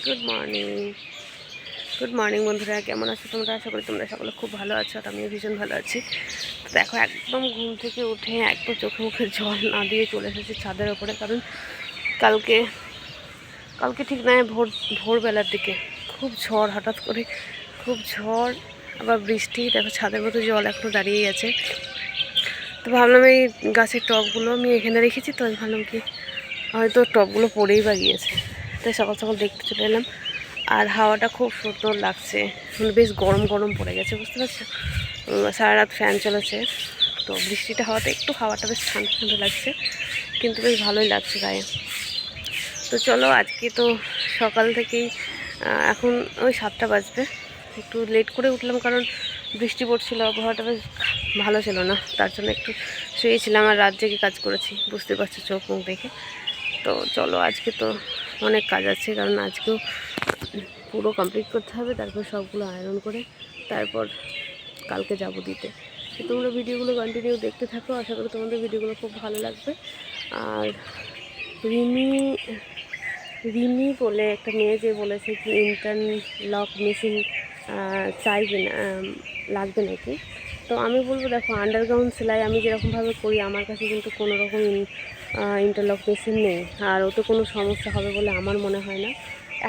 Good morning বন্ধুরা, কেমন আছো তোমরা? আশা করি তোমরা সকলে খুব ভালো আছো, আর আমিও ভীষণ ভালো আছি। তো দেখো, একদম ঘুম থেকে উঠে একদম চোখে মুখে জল না দিয়ে চলে এসেছি ছাদের ওপরে, কারণ কালকে কালকে ঠিক নয়, ভোরবেলার দিকে খুব ঝড়, হঠাৎ করে খুব ঝড়, আবার বৃষ্টি। দেখো ছাদের মধ্যে জল এখনও দাঁড়িয়েই আছে। তো ভাবলাম এই গাছের টবগুলো আমি এখানে রেখেছি, তো আমি ভাবলাম কি হয়তো টবগুলো পড়েই বা গিয়েছে, তাই সকাল সকাল দেখতে চলে এলাম। আর হাওয়াটা খুব সুন্দর লাগছে, মানে বেশ গরম গরম পড়ে গেছে, বুঝতে পারছো? সারা রাত ফ্যান চলেছে, তো বৃষ্টিটা হওয়াতে একটু হাওয়াটা বেশ ঠান্ডা ঠান্ডা লাগছে, কিন্তু বেশ ভালোই লাগছে গায়ে। তো চলো, আজকে তো সকাল থেকেই এখন ওই 7টা বাজবে, একটু লেট করে উঠলাম কারণ বৃষ্টি পড়ছিল, আবহাওয়াটা বেশ ভালো ছিল না, তার জন্য একটু শুয়েছিলাম। আর রাত জেগে কাজ করেছি, বুঝতে পারছো চোখ মুখ দেখে। তো চলো, আজকে তো অনেক কাজ আছে, কারণ আজকেও পুরো কমপ্লিট করতে হবে, তারপর সবগুলো আয়রন করে তারপর কালকে যাব দিতে। তো তোমরা ভিডিওগুলো কন্টিনিউ দেখতে থাকো, আশা করি তোমাদের ভিডিওগুলো খুব ভালো লাগবে। আর রিমি রিমি বলে একটা মেয়ে যে বলেছে কি ইন্টারলক মেশিন চাইবে না, লাগবে নাকি। তো আমি বলবো, দেখো আন্ডারগ্রাউন্ড সেলাই আমি যেরকমভাবে করি, আমার কাছে কিন্তু কোনো রকম ইন্টারলক মেশিন নেই, আর ওতে কোনো সমস্যা হবে বলে আমার মনে হয় না।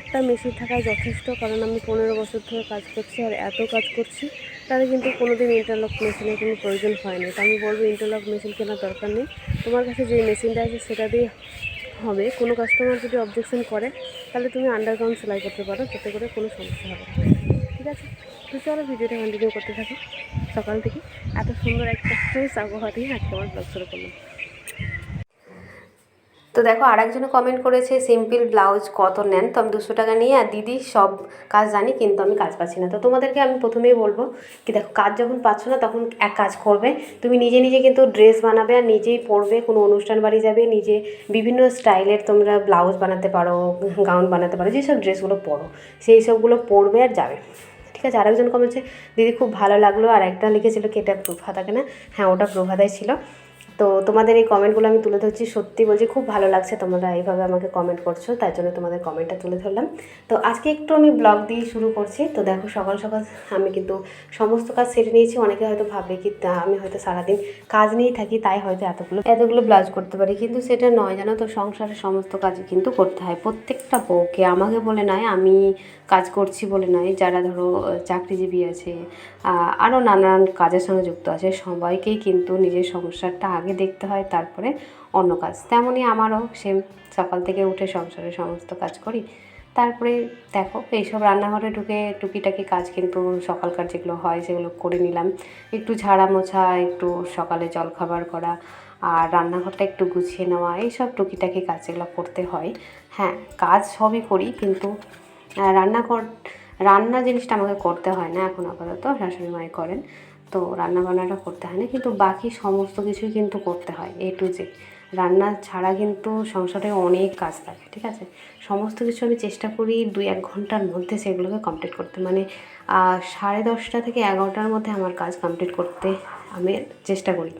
একটা মেশিন থাকাই যথেষ্ট, কারণ আমি 15 বছর ধরে কাজ করছি, আর এত কাজ করছি, তাহলে কিন্তু কোনো দিন ইন্টারলক মেশিনের কোনো প্রয়োজন হয়নি। তো আমি বলবো ইন্টারলক মেশিন কেনার দরকার নেই, তোমার কাছে যে মেশিনটা আছে সেটা দিয়ে হবে। কোনো কাস্টমার যদি অবজেকশন করে, তাহলে তুমি আন্ডারগ্রাউন্ড সেলাই করতে পারো, যাতে করে কোনো সমস্যা হবে না। ঠিক আছে, তো চলো ভিডিওটা কন্টিনিউ করতে থাকো। সকাল থেকে এত সুন্দর একটা ফ্রেশ আবহাওয়া দিয়ে আজকে আমার ব্লগ শুরু করলাম। তো দেখো, আরেকজনে কমেন্ট করেছে সিম্পল ব্লাউজ কত নেন? তো আমি 200 টাকা নিয়ে, আর দিদি সব কাজ জানি কিন্তু আমি কাজ পাচ্ছি না। তো তোমাদেরকে আমি প্রথমেই বলবো কি, দেখো কাজ যখন পাচ্ছ না তখন এক কাজ করবে, তুমি নিজে নিজে কিন্তু ড্রেস বানাবে আর নিজেই পরবে, কোনো অনুষ্ঠান বাড়ি যাবে, নিজে বিভিন্ন স্টাইলের তোমরা ব্লাউজ বানাতে পারো, গাউন বানাতে পারো, যেসব ড্রেসগুলো পরো সেই সবগুলো পরবে আর যাবে। ঠিক আছে, আরেকজন কমেন্টছে দিদি খুব ভালো লাগলো, আর একটা লিখেছিল কি এটা প্রভা থাকে না? হ্যাঁ, ওটা প্রভাদাই ছিল। তো তোমাদের এই কমেন্টগুলো আমি তুলে ধরছি, সত্যি বলছি খুব ভালো লাগছে তোমরা এইভাবে আমাকে কমেন্ট করছো, তাই জন্য তোমাদের কমেন্টটা তুলে ধরলাম। তো আজকে একটু আমি ব্লগ দিয়ে শুরু করছি। তো দেখো, সকাল সকাল আমি কিন্তু সমস্ত কাজ সেরে নিয়েছি। অনেকে হয়তো ভাববে কি আমি হয়তো সারাদিন কাজ নিয়েই থাকি, তাই হয়তো এতগুলো ব্লাউজ করতে পারি, কিন্তু সেটা নয়, জানো তো। সংসারের সমস্ত কাজই কিন্তু করতে হয় প্রত্যেকটা বউকে, আমাকে বলে নয়, আমি কাজ করছি বলে নয়, যারা ধরো চাকরিজীবী আছে, আরও নানান কাজের সঙ্গে যুক্ত আছে, সবাইকেই কিন্তু নিজের সংসারটা আগে দেখতে হয়, তারপরে অন্য কাজ। তেমনই আমারও সেম, সকাল থেকে উঠে সংসারের সমস্ত কাজ করি, তারপরে দেখো এইসব রান্নাঘরে ঢুকে টুকিটাকি কাজ কিন্তু সকালকার যেগুলো হয় সেগুলো করে নিলাম, একটু ঝাড়া মোছা, একটু সকালে জলখাবার করা, আর রান্নাঘরটা একটু গুছিয়ে নেওয়া, এইসব টুকিটাকি কাজ যেগুলো করতে হয়। হ্যাঁ, কাজ সবই করি, কিন্তু রান্না জিনিসটা আমাকে করতে হয় না এখন, আপাতত শাশুড়ি মাই করেন, তো রান্না বান্নাটা করতে হয় না, কিন্তু বাকি সমস্ত কিছুই কিন্তু করতে হয়, এ টু জেড। রান্না ছাড়া কিন্তু সংসারে অনেক কাজ থাকে, ঠিক আছে। সমস্ত কিছু আমি চেষ্টা করি 2-1 ঘন্টার মধ্যে সেগুলোকে কমপ্লিট করতে, মানে 10:30 থেকে 11টার মধ্যে আমার কাজ কমপ্লিট করতে আমি চেষ্টা করি।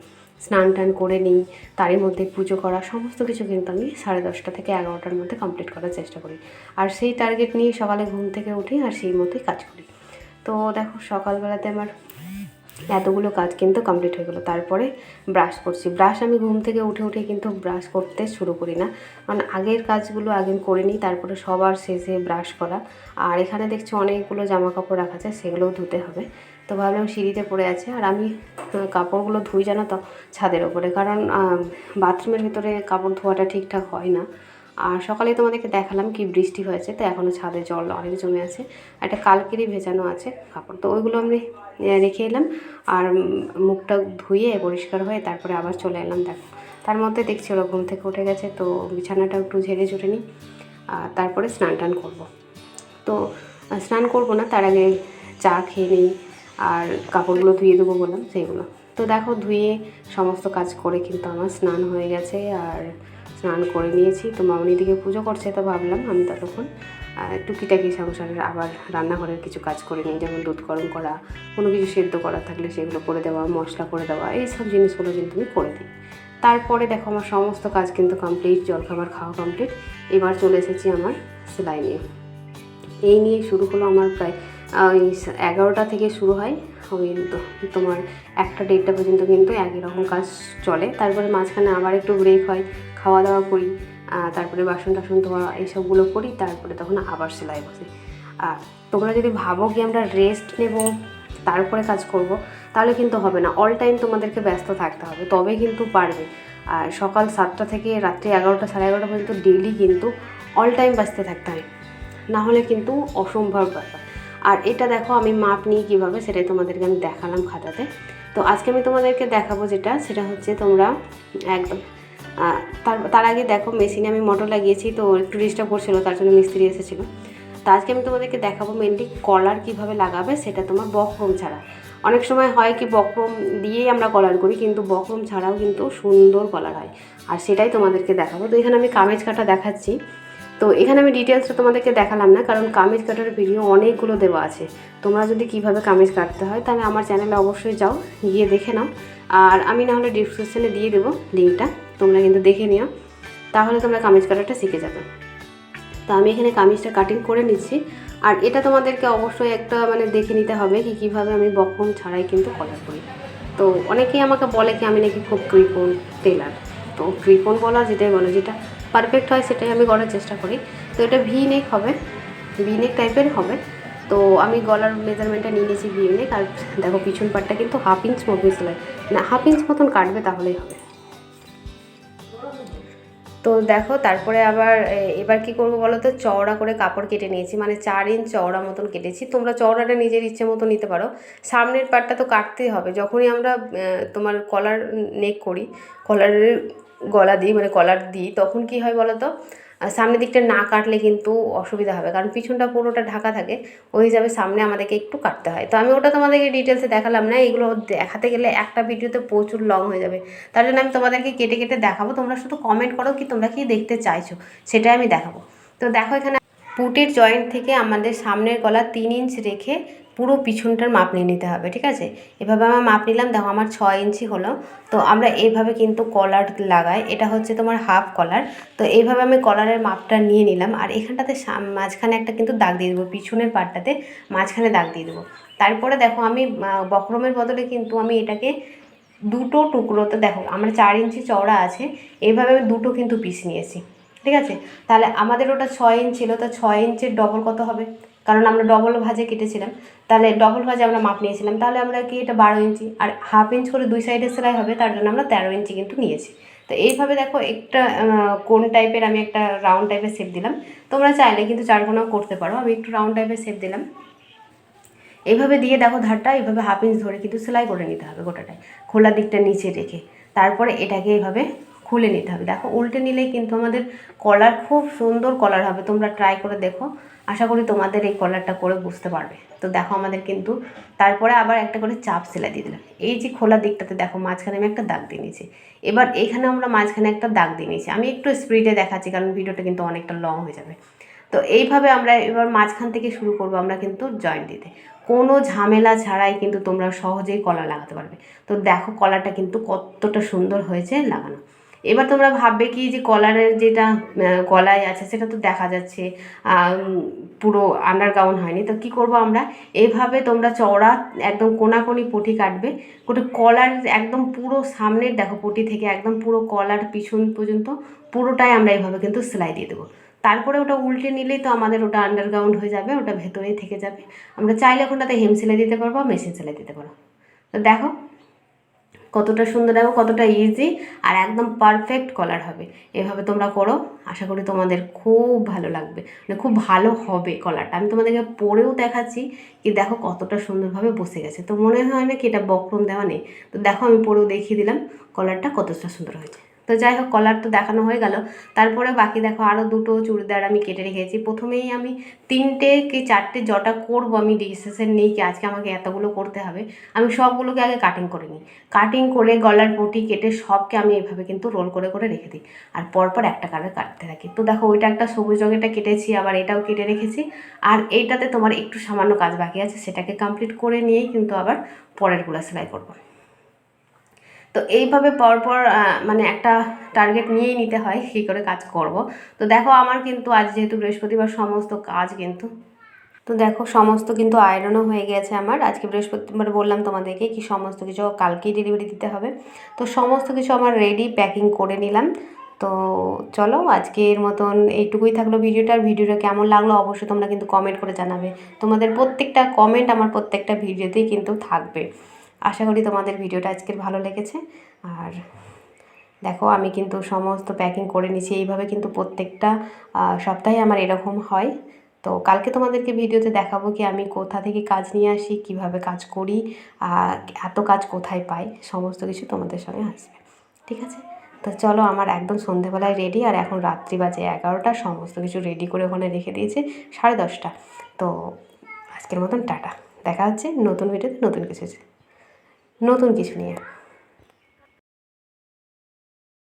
স্নান টান করে নিই, তারই মধ্যে পুজো করা, সমস্ত কিছু কিন্তু আমি 10:30 থেকে 11টার মধ্যে কমপ্লিট করার চেষ্টা করি, আর সেই টার্গেট নিয়ে সকালে ঘুম থেকে উঠি আর সেই মতোই কাজ করি। তো দেখো, সকালবেলাতে আমার এতগুলো কাজ কিন্তু কমপ্লিট হয়ে গেলো। তারপরে ব্রাশ করছি। ব্রাশ আমি ঘুম থেকে উঠে কিন্তু ব্রাশ করতে শুরু করি না, কারণ আগের কাজগুলো আগে করে নিই, তারপরে সবার শেষে ব্রাশ করা। আর এখানে দেখছি অনেকগুলো জামা কাপড় রাখা আছে, সেগুলোও ধুতে হবে। তো ভাবলাম সিঁড়িতে পড়ে আছে, আর আমি কাপড়গুলো ধুই জানো তো ছাদের ওপরে, কারণ বাথরুমের ভিতরে কাপড় ধোয়াটা ঠিকঠাক হয় না। আর সকালেই তোমাদেরকে দেখালাম কি বৃষ্টি হয়েছে, তো এখনও ছাদে জল অনেক জমে আছে, একটা কালকেরই ভেজানো আছে কাপড়, তো ওইগুলো আমি রেখে এলাম, আর মুখটা ধুয়ে পরিষ্কার হয়ে তারপরে আবার চলে এলাম। দেখো, তার মধ্যে দেখছি ওরা ঘুম থেকে উঠে গেছে, তো বিছানাটা একটু ঝেড়ে ঝুড়ে নিই, তারপরে স্নান টান করবো। তো স্নান করবো না, তার আগে চা খেয়ে নিই, আর কাপড়গুলো ধুয়ে দেবো বললাম সেইগুলো। তো দেখো, ধুয়ে সমস্ত কাজ করে কিন্তু আমার স্নান হয়ে গেছে, আর স্নান করে নিয়েছি। তো মামনি দিকে পুজো করছে, তো ভাবলাম আমি ততক্ষণ টুকিটাকি সংসারের আবার রান্নাঘরের কিছু কাজ করে নিই, যেমন দুধ গরম করা, কোনো কিছু সেদ্ধ করা থাকলে সেগুলো করে দেওয়া, মশলা করে দেওয়া, এই সব জিনিসগুলো কিন্তু আমি করে দিই। তারপরে দেখো, আমার সমস্ত কাজ কিন্তু কমপ্লিট, জলখাবার খাওয়া কমপ্লিট। এবার চলে এসেছি আমার সেলাই নিয়ে। এই নিয়ে শুরু হলো আমার প্রায় ওই 11টা থেকে শুরু হয়, ওই তোমার 1টা-1.5টা পর্যন্ত কিন্তু একই রকম কাজ চলে। তারপরে মাঝখানে আবার একটু ব্রেক হয়, খাওয়া দাওয়া করি, তারপরে বাসন টাসন ধোয়া এইসবগুলো করি, তারপরে তখন আবার সেলাই বসে। আর তোমরা যদি ভাবো কি আমরা রেস্ট নেব তারপরে কাজ করব, তাহলে কিন্তু হবে না। অল টাইম তোমাদেরকে ব্যস্ত থাকতে হবে, তবে কিন্তু পারবে। আর সকাল 7টা থেকে রাত্রি 11টা, সাড়ে 11টা পর্যন্ত ডেইলি কিন্তু অল টাইম ব্যস্ত থাকতে হয়, না হলে কিন্তু অসম্ভব ব্যাপার। আর এটা দেখো আমি মাপ নিই কীভাবে, সেটাই তোমাদেরকে আমি দেখালাম খাতাতে। তো আজকে আমি তোমাদেরকে দেখাবো সেটা হচ্ছে তোমরা একদম তার আগে দেখো মেশিনে আমি মোটর লাগিয়েছি, তো একটু ডিস্টার্ব করছিলো, তার জন্য মিস্ত্রি এসেছিলো। তো আজকে আমি তোমাদেরকে দেখাবো মেনলি কলার কীভাবে লাগাবে, সেটা তোমার বকরম ছাড়া। অনেক সময় হয় কি বকরম দিয়েই আমরা কলার করি, কিন্তু বকরম ছাড়াও কিন্তু সুন্দর কলার হয়, আর সেটাই তোমাদেরকে দেখাবো। তো এখানে আমি কামিজ কাটা দেখাচ্ছি। তো এখানে আমি ডিটেলসটা তোমাদেরকে দেখালাম না, কারণ কামিজ কাটার ভিডিও অনেকগুলো দেওয়া আছে। তোমরা যদি কীভাবে কামিজ কাটতে হয় তাহলে আমার চ্যানেলে অবশ্যই যাও, গিয়ে দেখে নাও। আর আমি না হলে ডিসক্রিপশানে দিয়ে দেবো লিঙ্কটা, তোমরা কিন্তু দেখে নিও, তাহলে তোমরা কামিজ কাটাটা শিখে যাবে। তো আমি এখানে কামিজটা কাটিং করে নিচ্ছি। আর এটা তোমাদেরকে অবশ্যই একটা মানে দেখে নিতে হবে কি কীভাবে আমি বকরম ছাড়াই কিন্তু কলার করি। তো অনেকেই আমাকে বলে কি আমি নাকি খুব কৃপণ টেলার। তো কৃপণ বলা যেটাই বলো, যেটা পারফেক্ট হয় সেটাই আমি করার চেষ্টা করি। তো এটা ভি নেক হবে, ভি নেক টাইপের হবে। তো আমি গলার মেজারমেন্টটা নিয়ে নিয়েছি ভি নেক। আর দেখো পিছন পাটটা কিন্তু 1/2 ইঞ্চ মতো সেলাই, না 1/2 ইঞ্চ মতন কাটবে তাহলেই হবে। তো দেখো তারপরে আবার এবার কি করবো বলো তো, চওড়া করে কাপড় কেটে নিয়েছি, মানে 4 ইঞ্চ চওড়া মতন কেটেছি। তোমরা চওড়াটা নিজের ইচ্ছে মতো নিতে পারো। সামনের পাটটা তো কাটতেই হবে, যখনই আমরা তোমার কলার নেক করি, কলারের গলা দিই মানে কলার দিই, তখন কি হয় বলো তো, সামনের দিকটা না কাটলে কিন্তু অসুবিধা হবে, কারণ পিছনটা পুরোটা ঢাকা থাকে, ওই হিসাবে সামনে আমাদেরকে একটু কাটতে হয়। তো আমি ওটা তোমাদেরকে ডিটেলসে দেখালাম না, এগুলো দেখাতে গেলে একটা ভিডিওতে প্রচুর লং হয়ে যাবে, তার জন্য আমি তোমাদেরকে কেটে কেটে দেখাবো। তোমরা শুধু কমেন্ট করো কি তোমরা কি দেখতে চাইছো, সেটাই আমি দেখাবো। তো দেখো এখানে পুটের জয়েন্ট থেকে আমাদের সামনের গলা 3 ইঞ্চ রেখে পুরো পিছনটার মাপ নিয়ে নিতে হবে, ঠিক আছে। এভাবে আমার মাপ নিলাম, দেখো আমার 6 ইঞ্চি হলো। তো আমরা এইভাবে কিন্তু কলার লাগাই, এটা হচ্ছে তোমার হাফ কলার। তো এইভাবে আমি কলারের মাপটা নিয়ে নিলাম। আর এখানটাতে মাঝখানে একটা কিন্তু দাগ দিয়ে দেবো, পিছনের পাটটাতে মাঝখানে দাগ দিয়ে দেবো। তারপরে দেখো আমি বক্রমের বদলে কিন্তু আমি এটাকে দুটো টুকরোতে, দেখো আমার 4 ইঞ্চি চওড়া আছে, এইভাবে আমি দুটো কিন্তু পিস নিয়েছি, ঠিক আছে। তাহলে আমাদের ওটা 6 ইঞ্চ ছিল, তো 6 ইঞ্চের ডবল কত হবে, কারণ আমরা ডবল ভাজে কেটেছিলাম, তাহলে ডবল ভাজে আমরা মাপ নিয়েছিলাম, তাহলে আমরা কি এটা 12 ইঞ্চি, আর 1/2 ইঞ্চ করে দুই সাইডে সেলাই হবে, তার জন্য আমরা 13 ইঞ্চি কিন্তু নিয়েছি। তো এইভাবে দেখো একটা কোন টাইপের আমি একটা রাউন্ড টাইপের শেপ দিলাম। তোমরা চাইলে কিন্তু চারকোনাও করতে পারো, আমি একটু রাউন্ড টাইপের শেপ দিলাম। এইভাবে দিয়ে দেখো ধারটা এইভাবে 1/2 ইঞ্চ ধরে কিন্তু সেলাই করে নিতে হবে গোটাটাই, খোলা দিকটা নিচে রেখে। তারপরে এটাকে এইভাবে খুলে নিতে হবে। দেখো উল্টে নিলেই কিন্তু আমাদের কলার খুব সুন্দর কলার হবে। তোমরা ট্রাই করে দেখো, আশা করি তোমাদের এই কলারটা করে বুঝতে পারবে। তো দেখো আমাদের কিন্তু তারপরে আবার একটা করে চাপ সেলাই দিয়ে দিলাম। এই যে খোলা দিকটাতে দেখো মাঝখানে আমি একটা দাগ দিয়ে নিয়েছি। এবার এখানে আমরা মাঝখানে একটা দাগ দিয়ে নিয়েছি। আমি একটু স্পিডে দেখাচ্ছি, কারণ ভিডিওটা কিন্তু অনেকটা লং হয়ে যাবে। তো এইভাবে আমরা এবার মাঝখান থেকে শুরু করব আমরা কিন্তু জয়েন্ট দিতে, কোনো ঝামেলা ছাড়াই কিন্তু তোমরা সহজেই কলার লাগাতে পারবে। তো দেখো কলারটা কিন্তু কতটা সুন্দর হয়েছে লাগানো। এবার তোমরা ভাববে কি যে কলারের যেটা গলায় আছে সেটা তো দেখা যাচ্ছে পুরো আন্ডারগাউন হয়নি, তো কি করব আমরা, এইভাবে তোমরা চওড়া একদম কোনাকুনি পটি কাটবে, গোটা কলার একদম পুরো সামনের দেখো পটি থেকে একদম পুরো কলার পিছন পর্যন্ত পুরোটাই আমরা এইভাবে কিন্তু সেলাই দিয়ে দেবো। তারপরে ওটা উল্টে নিলেই তো আমাদের ওটা আন্ডারগ্রাউন্ড হয়ে যাবে, ওটা ভেতরেই থেকে যাবে। আমরা চাইলে ওখানটাতে হেম সেলাই দিতে পারবো, মেশিন সেলাই দিতে পারবো। তো দেখো কতটা সুন্দর, দেখো কতটা ইজি আর একদম পারফেক্ট কলার হবে। এভাবে তোমরা করো, আশা করি তোমাদের খুব ভালো লাগবে, মানে খুব ভালো হবে কলারটা। আমি তোমাদেরকে পরেও দেখাচ্ছি কি দেখো কতটা সুন্দরভাবে বসে গেছে। তো মনে হয় না কি এটা বক্রম দেওয়া নেই। তো দেখো আমি পরেও দেখিয়ে দিলাম কলারটা কতটা সুন্দর হয়েছে। তো যাই হোক কলার তো দেখানো হয়ে গেল। তারপরে বাকি দেখো আরও দুটো চুড়িদার আমি কেটে রেখেছি। প্রথমেই আমি 3টে কি 4টে জটা করবো, আমি ডিসিশন নেই কি আজকে আমাকে এতগুলো করতে হবে। আমি সবগুলোকে আগে কাটিং করে নিই, কাটিং করে গলার পটি কেটে সবকে আমি এইভাবে কিন্তু রোল করে করে রেখে দিই, আর পরপর একটা কালার কাটতে থাকি। তো দেখো ওইটা একটা সবুজ রঙেরটা কেটেছি, আবার এটাও কেটে রেখেছি। আর এইটাতে তোমার একটু সামান্য কাজ বাকি আছে, সেটাকে কমপ্লিট করে নিয়েই কিন্তু আবার পরেরগুলো সেলাই করবো। তো এইভাবে পরপর মানে একটা টার্গেট নিয়েই নিতে হয় কী করে কাজ করব। তো দেখো আমার কিন্তু আজ যেহেতু বৃহস্পতিবার সমস্ত কাজ কিন্তু তো দেখো সমস্ত কিন্তু আয়রনও হয়ে গেছে আমার। আজকে বৃহস্পতিবার বললাম তোমাদেরকে কি সমস্ত কিছু কালকেই ডেলিভারি দিতে হবে। তো সমস্ত কিছু আমার রেডি, প্যাকিং করে নিলাম। তো চলো আজকের মতন এইটুকুই থাকলো ভিডিওটা। আর ভিডিওটা কেমন লাগলো অবশ্যই তোমরা কিন্তু কমেন্ট করে জানাবে। তোমাদের প্রত্যেকটা কমেন্ট আমার প্রত্যেকটা ভিডিওতেই কিন্তু থাকবে। আশা করি তোমাদের ভিডিওটা আজকের ভালো লেগেছে। আর দেখো আমি কিন্তু সমস্ত প্যাকিং করে নিয়েছি। এইভাবে কিন্তু প্রত্যেকটা সপ্তাহে আমার এরকম হয়। তো কালকে তোমাদেরকে ভিডিওতে দেখাবো কি আমি কোথা থেকে কাজ নিয়ে আসি, কিভাবে কাজ করি, এত কাজ কোথায় পাই, সমস্ত কিছু তোমাদের সঙ্গে আসবে। ঠিক আছে? তো চলো আমার একদম সন্ধেবেলায় রেডি। আর এখন রাত্রি বাজে 11টা। সমস্ত কিছু রেডি করে ওখানে রেখে দিয়েছে 10:30। তো আজকের মতন টাটা। দেখা হচ্ছে নতুন ভিডিওতে নতুন কিছু নিয়ে।